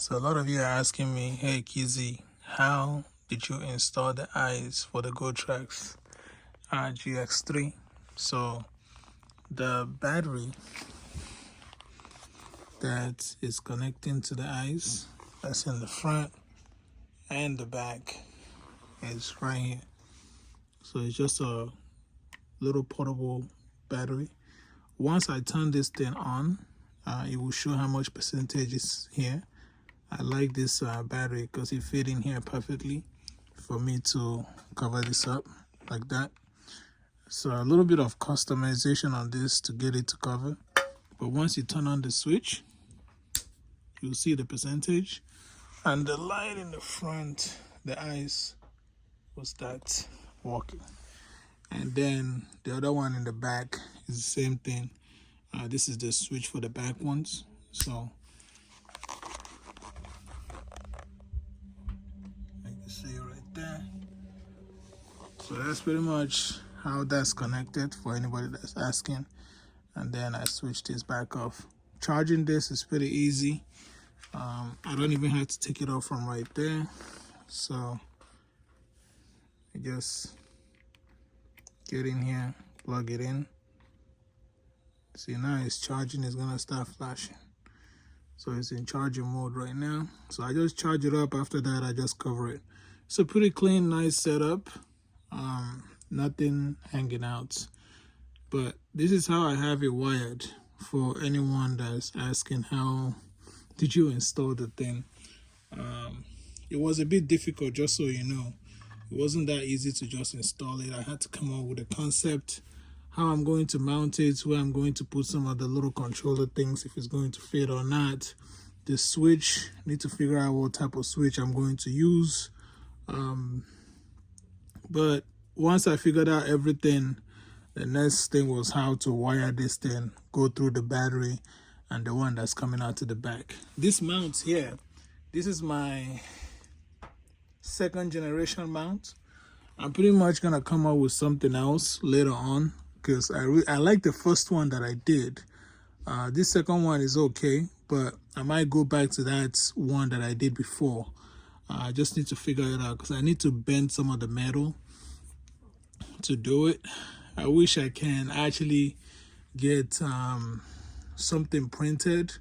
So a lot of you are asking me, hey Kizzy, how did you install the eyes for the GoTrax GX3? So the battery that is connecting to the eyes, that's in the front and the back, is right here. So it's just a little portable battery. Once I turn this thing on, it will show how much percentage is here. I like this battery because it fit in here perfectly for me to cover this up like that. So a little bit of customization on this to get it to cover. But once you turn on the switch, you'll see the percentage, and the light in the front, the eyes, will start working. And then the other one in the back is the same thing. This is the switch for the back ones. So you can see right there. So that's pretty much how that's connected for anybody that's asking. And then I switch this back off. Charging this is pretty easy. I don't even have to take it off from right there. So I just get in here, plug it in. See, now it's charging, it's gonna start flashing. So it's in charging mode right now. So I just charge it up. After that, I just cover it. It's a pretty clean, nice setup. Nothing hanging out. But this is how I have it wired for anyone that's asking how did you install the thing. It was a bit difficult, just so you know. It wasn't that easy to just install it. I had to come up with a concept, how I'm going to mount it, where I'm going to put some of the little controller things, if it's going to fit or not. The switch, need to figure out what type of switch I'm going to use. But once I figured out everything, the next thing was how to wire this thing, go through the battery and the one that's coming out to the back. This mount here, this is my second generation mount. I'm pretty much gonna come up with something else later on because I like the first one that I did. This second one is okay, but I might go back to that one that I did before. I just need to figure it out because I need to bend some of the metal to do it. I wish I can actually get something printed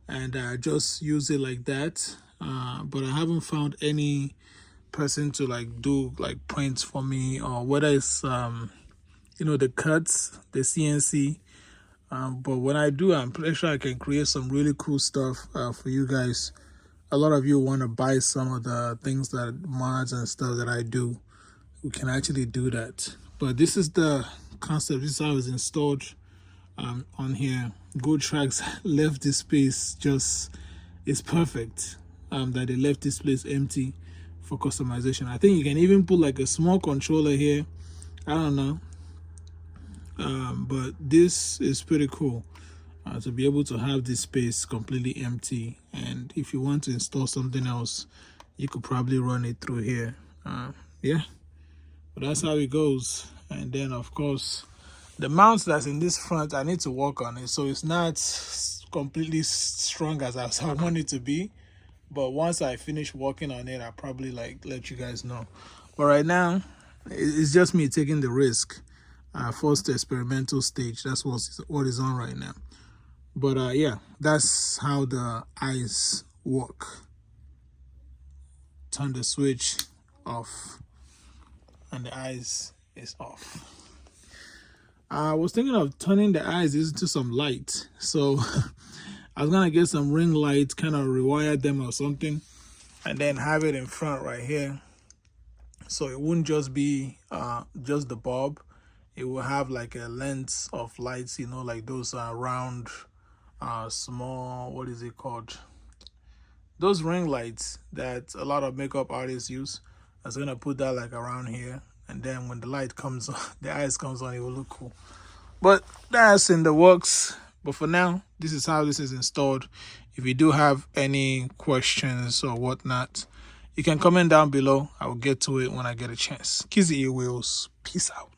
and just use it like that, but I haven't found any person to do prints for me, or whether it's the cuts, the CNC, but when I do, I'm pretty sure I can create some really cool stuff for you guys. A lot of you want to buy some of the things, that mods and stuff that I do. We can actually do that. But this is the concept. This is how it's installed on here. GoTrax left this space it's perfect that they left this place empty for customization. I think you can even put a small controller here. I don't know. But this is pretty cool to be able to have this space completely empty. And if you want to install something else, you could probably run it through here. Yeah, but that's how it goes. And then of course the mount that's in this front, I need to work on it, so it's not completely strong as I want it to be. But once I finish working on it, I'll probably let you guys know. But right now it's just me taking the risk. First experimental stage, that's what is on right now. But yeah, that's how the eyes work. Turn the switch off and the eyes is off. I was thinking of turning the eyes into some light, so I was gonna get some ring lights, kind of rewire them or something, and then have it in front right here, so it wouldn't just be just the bulb. It will have a lens of lights, like those round small, what is it called, those ring lights that a lot of makeup artists use. I was gonna put that around here, and then when the light comes on, the eyes comes on, it will look cool. But that's in the works. But for now, this is how this is installed. If you do have any questions or whatnot, you can comment down below. I will get to it when I get a chance. Kizzy Wheels, peace out.